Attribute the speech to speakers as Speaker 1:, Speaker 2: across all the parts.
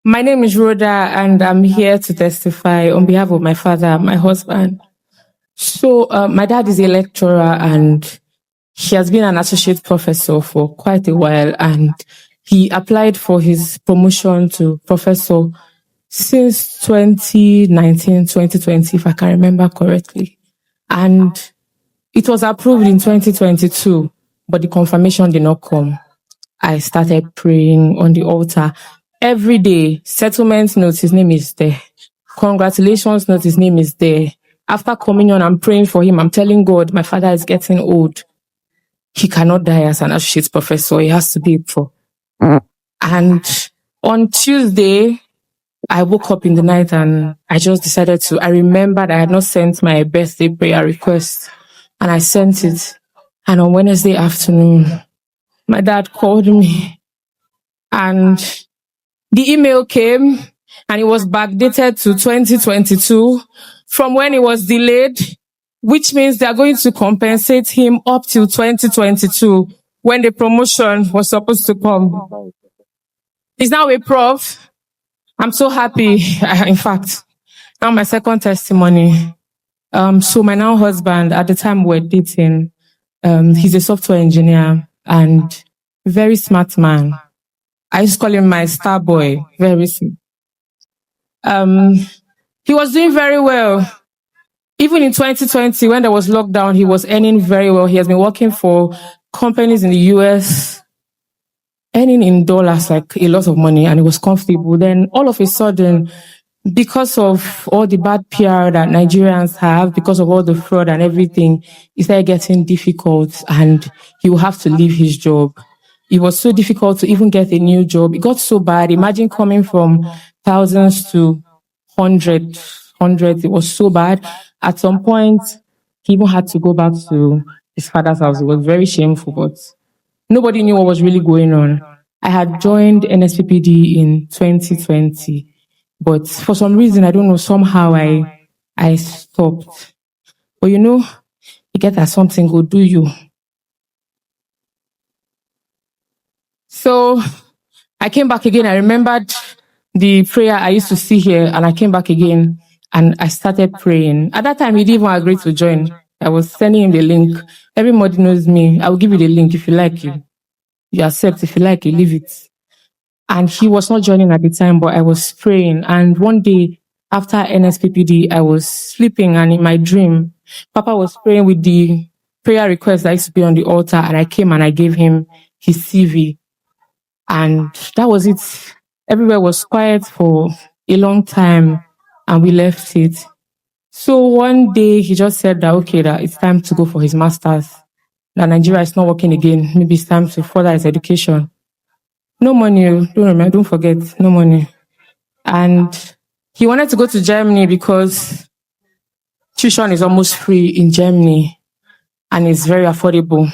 Speaker 1: My name is Rhoda, and I'm here to testify on behalf of my father, my husband. So, my dad is a lecturer, and he has been an associate professor for quite a while, and he applied for his promotion to professor since 2019, 2020, if I can remember correctly. And it was approved in 2022, but the confirmation did not come. I started praying on the altar. Every day, settlement note, his name is there. Congratulations note, his name is there. After communion, I'm praying for him. I'm telling God, my father is getting old. He cannot die as an associate professor. He has to be pro. And on Tuesday, I woke up in the night and I just decided to, I remembered I had not sent my birthday prayer request, and I sent it. And on Wednesday afternoon, my dad called me, and the email came, and it was backdated to 2022 from when it was delayed, which means they are going to compensate him up till 2022 when the promotion was supposed to come. He's now a prof. I'm so happy. In fact, now my second testimony. So my now husband, at the time we were dating, he's a software engineer and very smart man. I used to call him my star boy. Very smart. He was doing very well. Even in 2020, when there was lockdown, he was earning very well. He has been working for companies in the US, earning in dollars, like a lot of money, and it was comfortable. Then all of a sudden, because of all the bad PR that Nigerians have, because of all the fraud and everything, it started getting difficult, and he will have to leave his job. It was so difficult to even get a new job. It got so bad. Imagine coming from thousands to hundreds. It was so bad. At some point, he even had to go back to his father's house. It was very shameful, but nobody knew what was really going on. I had joined NSPPD in 2020, but for some reason, I don't know, somehow I stopped. But you get that something will do you. So I came back again. I remembered the prayer I used to see here, and I came back again and I started praying. At that time, he didn't even agree to join. I was sending him the link. Everybody knows me. I will give you the link if you like. You accept. If you like, you leave it. And he was not joining at the time, but I was praying. And one day after NSPPD, I was sleeping, and in my dream, Papa was praying with the prayer request that used to be on the altar, and I came and I gave him his CV. And that was it. Everywhere was quiet for a long time, and we left it. So one day he just said that, okay, that it's time to go for his master's. That Nigeria is not working again. Maybe it's time to further his education. No money, don't forget, no money. And he wanted to go to Germany because tuition is almost free in Germany and it's very affordable.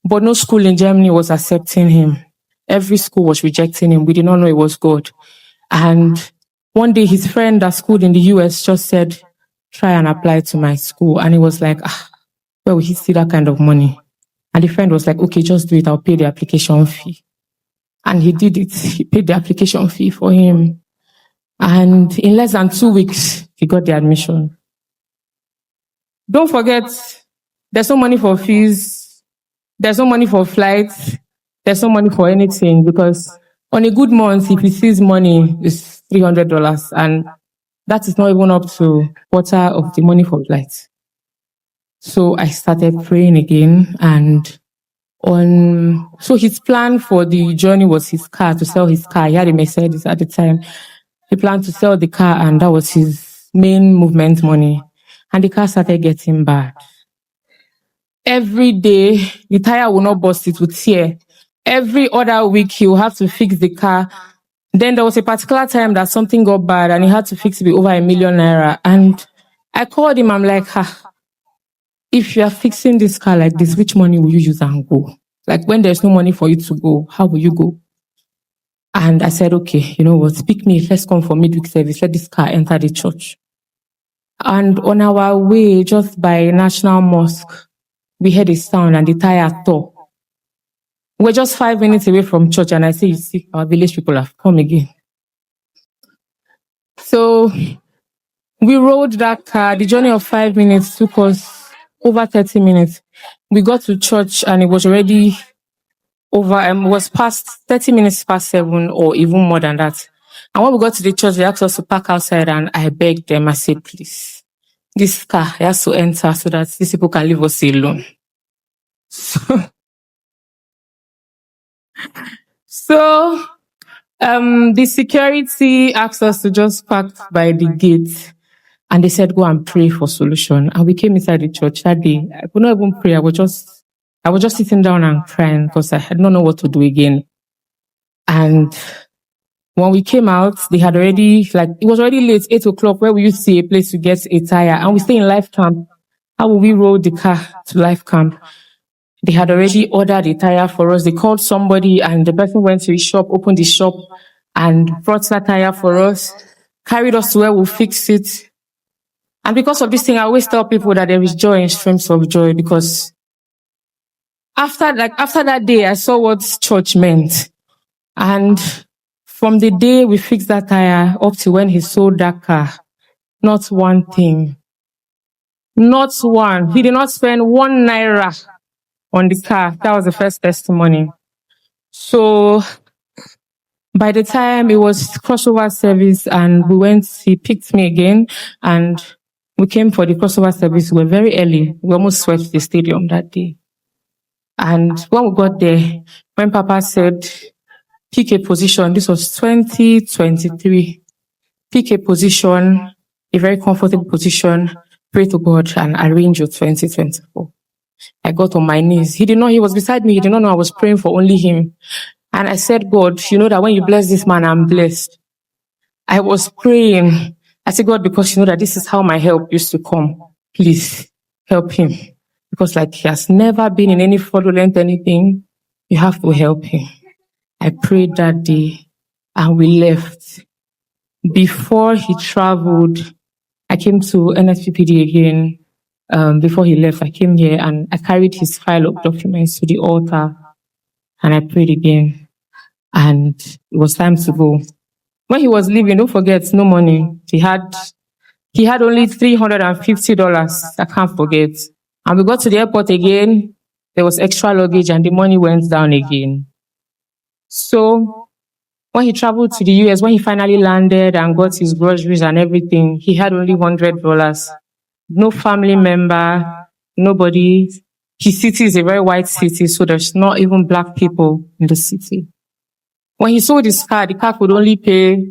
Speaker 1: But no school in Germany was accepting him. Every school was rejecting him. We did not know it was God. And one day his friend that schooled in the US just said, try and apply to my school. And he was like, where will he see that kind of money? And the friend was like, okay, just do it. I'll pay the application fee. And he did it. He paid the application fee for him. And in less than 2 weeks, he got the admission. Don't forget, there's no money for fees. There's no money for flights. There's no money for anything, because on a good month, if he sees money, it's $300. And that is not even up to quarter of the money for flights. So I started praying again, and so his plan for the journey was his car, to sell his car. He had a Mercedes at the time. He planned to sell the car, and that was his main movement money. And the car started getting bad. Every day, the tire will not burst, it would tear. Every other week, he will have to fix the car. Then there was a particular time that something got bad, and he had to fix it with over ₦1 million. And I called him, I'm like, if you are fixing this car like this, which money will you use and go? Like, when there's no money for you to go, how will you go? And I said, okay, you know what, pick me, let's come for midweek service, let this car enter the church. And on our way, just by National Mosque, we heard a sound and the tire tore. We're just 5 minutes away from church, and I say, you see, our village people have come again. So we rode that car. The journey of 5 minutes took us over 30 minutes. We got to church and it was already was past 30 minutes past 7 or even more than that. And when we got to the church, they asked us to park outside and I begged them. I said, please, this car has to enter so that these people can leave us alone. So the security asked us to just park by the gate. And they said, go and pray for solution. And we came inside the church that day. I could not even pray. I was just sitting down and crying because I had not know what to do again. And when we came out, they had already, it was already late, 8 o'clock, where we used to see a place to get a tire. And we stay in Life Camp. How will we roll the car to Life Camp? They had already ordered a tire for us. They called somebody and the person went to the shop, opened the shop and brought that tire for us, carried us to where we'll fix it. And because of this thing, I always tell people that there is joy in streams of joy, because after that day, I saw what church meant. And from the day we fixed that tire up to when he sold that car, not one thing. Not one. He did not spend 1 naira on the car. That was the first testimony. So by the time it was crossover service and he picked me again and we came for the crossover service. We were very early. We almost swept the stadium that day. And when we got there, when Papa said, pick a position, this was 2023, pick a position, a very comfortable position, pray to God and arrange your 2024. I got on my knees. He was beside me. He did not know I was praying for only him. And I said, God, you know that when you bless this man, I'm blessed. I was praying. I said, God, because you know that this is how my help used to come. Please help him. Because he has never been in any fraudulent anything. You have to help him. I prayed that day and we left. Before he traveled, I came to NSPPD again. Before he left, I came here and I carried his file of documents to the altar and I prayed again. And it was time to go. When he was leaving, don't forget, no money. He had only $350. I can't forget. And we got to the airport again. There was extra luggage and the money went down again. So when he traveled to the US, when he finally landed and got his groceries and everything, he had only $100. No family member, nobody. His city is a very white city, so there's not even black people in the city. When he sold his car, the car could only pay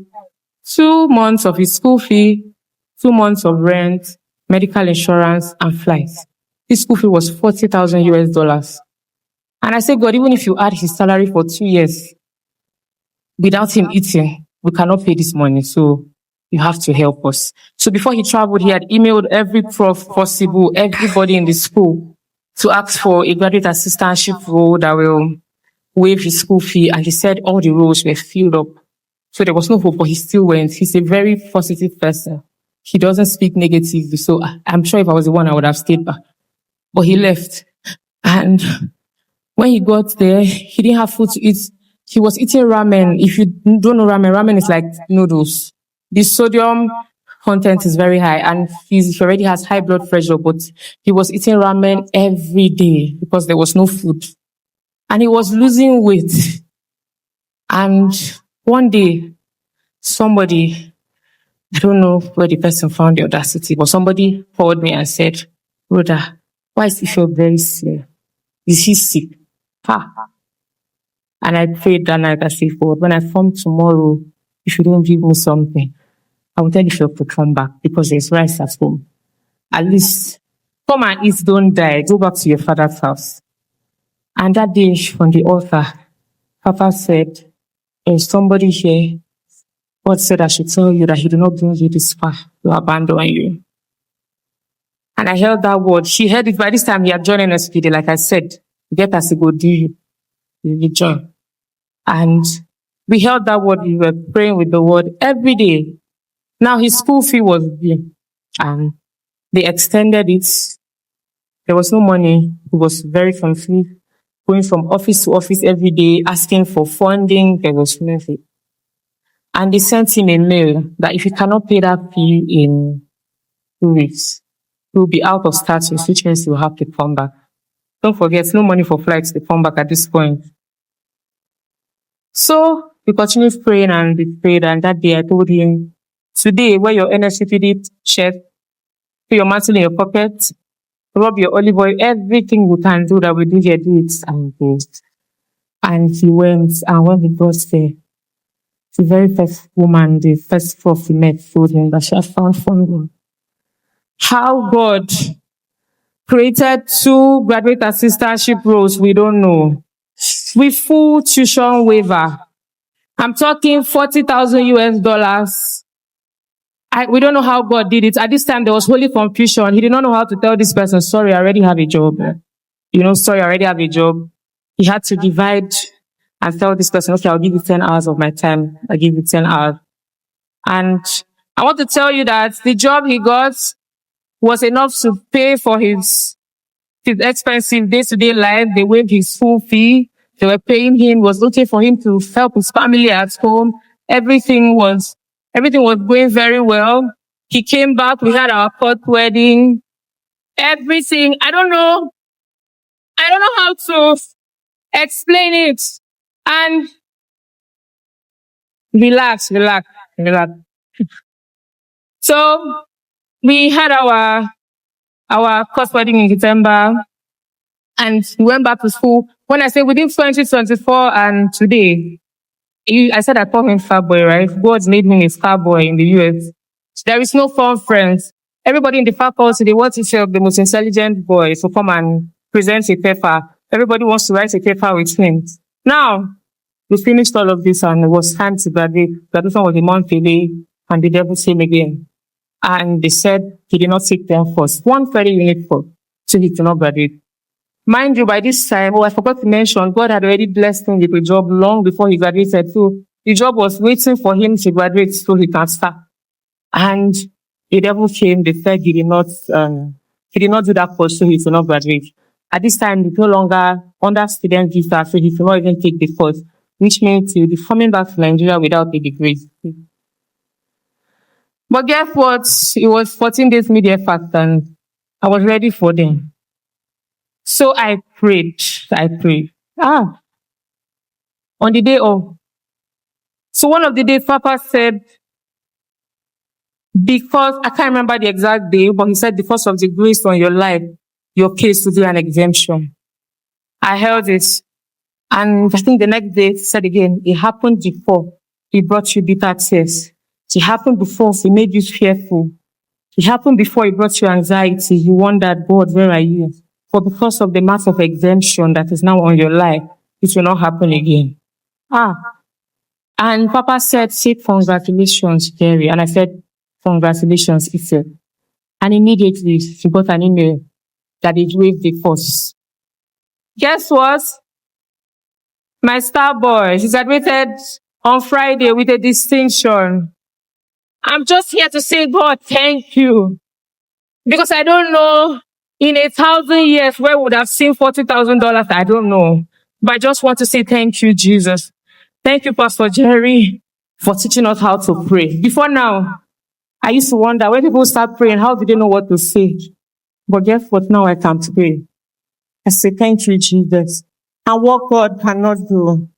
Speaker 1: 2 months of his school fee, 2 months of rent, medical insurance, and flights. His school fee was $40,000. And I said, God, even if you add his salary for 2 years, without him eating, we cannot pay this money. So you have to help us. So before he traveled, he had emailed every prof possible, everybody in the school, to ask for a graduate assistantship role that will waive his school fee. And he said all the roles were filled up. So there was no hope, but he still went. He's a very positive person. He doesn't speak negatively. So I'm sure if I was the one, I would have stayed back. But he left. And when he got there, he didn't have food to eat. He was eating ramen. If you don't know ramen is like noodles. The sodium content is very high and he already has high blood pressure, but he was eating ramen every day because there was no food. And he was losing weight. And one day, somebody, I don't know where the person found the audacity, but somebody called me and said, Rhoda, why is he feel very sick? Is he sick? And I prayed that night. I said, God, when I come tomorrow, if you don't give me something, I will tell you to come back because there's rice at home. At least come and eat, don't die. Go back to your father's house. And that day from the altar, Papa said, there's somebody here. God said I should tell you that he did not bring you this far to abandon you. And I held that word. She heard it. By this time, he had joined NSPPD. Like I said, get us to go do you join. And we held that word. We were praying with the word every day. Now his school fee was due. And they extended it. There was no money. He was very confused. Going from office to office every day, asking for funding. There was nothing. And they sent him a mail that if he cannot pay that fee in 2 weeks, he will be out of status, which means he will have to come back. Don't forget, no money for flights to come back at this point. So we continued praying and we prayed, and that day I told him, today, wear your NSPPD shirt, put your mantle in your pocket, rub your olive oil, everything we can do that we do here, do it, and go. And he went, and when he got there, the very first woman, the first prof he met, told him that she had found funding. How God created 2 graduate assistantship roles, we don't know. With full tuition waiver. I'm talking $40,000 US. We don't know how God did it. At this time, there was holy confusion. He did not know how to tell this person, sorry, I already have a job. Sorry, I already have a job. He had to divide and tell this person, okay, I'll give you 10 hours of my time. I'll give you 10 hours. And I want to tell you that the job he got was enough to pay for his expensive day-to-day life. They waived his full fee. They were paying him. It was okay for him to help his family at home. Everything was going very well. He came back. We had our court wedding. Everything. I don't know how to explain it. And relax. So we had our court wedding in December, and we went back to school. When I say within 2024 and today, I said I call him fat boy, right? God made me a star boy in the US. There is no conference. Everybody in the faculty, they want to show the most intelligent boy to come and present a paper. Everybody wants to write a paper with him. Now, we finished all of this and it was time to graduate. Graduation was a month away, and the devil came again. And they said he did not take them first. 130 unit for, so he did not graduate. Mind you, by this time, I forgot to mention, God had already blessed him with a job long before he graduated. So the job was waiting for him to graduate so he can start. And the devil came. They said he did not do that course, so he did not graduate. At this time, he's no longer under student visa, so he did not even take the course, which means he'll be coming back to Nigeria without a degree. But guess what? It was 14 days media fast, and I was ready for them. So I prayed. On the day of. So one of the days, Papa said, because, I can't remember the exact day, but he said, because of the grace on your life, your case will be an exemption. I held it. And I think the next day, he said again, it happened before. He brought you bitter tears. It happened before. He made you fearful. It happened before. He brought you anxiety. You wondered, God, where are you? But because of the mass of exemption that is now on your life, it will not happen again. And Papa said, say congratulations, Jerry. And I said, congratulations, Eze. And immediately, she got an email that they waived the course. Guess what? My star boy, he's admitted on Friday with a distinction. I'm just here to say, God, thank you. Because I don't know, in 1,000 years, where would I have seen $40,000? I don't know. But I just want to say thank you, Jesus. Thank you, Pastor Jerry, for teaching us how to pray. Before now, I used to wonder, when people start praying, how do they know what to say? But guess what? Now I can pray. I say, thank you, Jesus. And what God cannot do,